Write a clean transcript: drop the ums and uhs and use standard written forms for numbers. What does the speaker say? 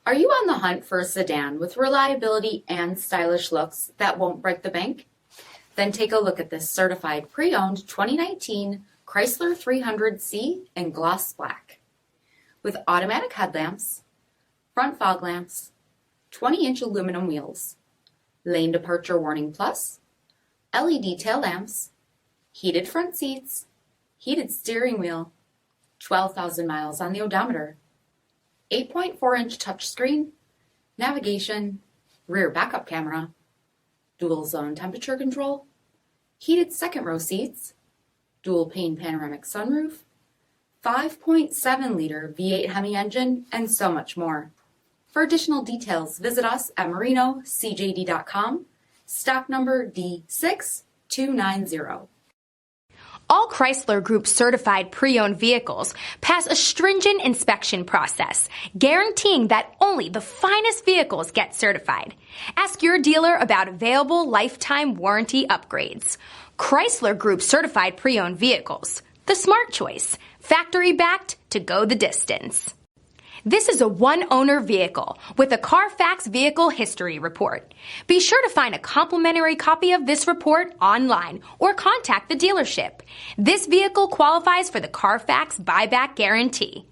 Are you on the hunt for a sedan with reliability and stylish looks that won't break the bank? Then take a look at this certified pre-owned 2019 Chrysler 300C in gloss black. With automatic headlamps, front fog lamps, 20-inch aluminum wheels, lane departure warning plus, LED tail lamps, heated front seats, heated steering wheel, 12,000 miles on the odometer, 8.4-inch touchscreen, navigation, rear backup camera, dual zone temperature control, heated second row seats, dual pane panoramic sunroof, 5.7-liter V8 HEMI engine, and so much more. For additional details, visit us at marinocjd.com, stock number D6290. All Chrysler Group certified pre-owned vehicles pass a stringent inspection process, guaranteeing that only the finest vehicles get certified. Ask your dealer about available lifetime warranty upgrades. Chrysler Group certified pre-owned vehicles, the smart choice, factory backed to go the distance. This is a one-owner vehicle with a CARFAX vehicle history report. Be sure to find a complimentary copy of this report online or contact the dealership. This vehicle qualifies for the CARFAX buyback guarantee.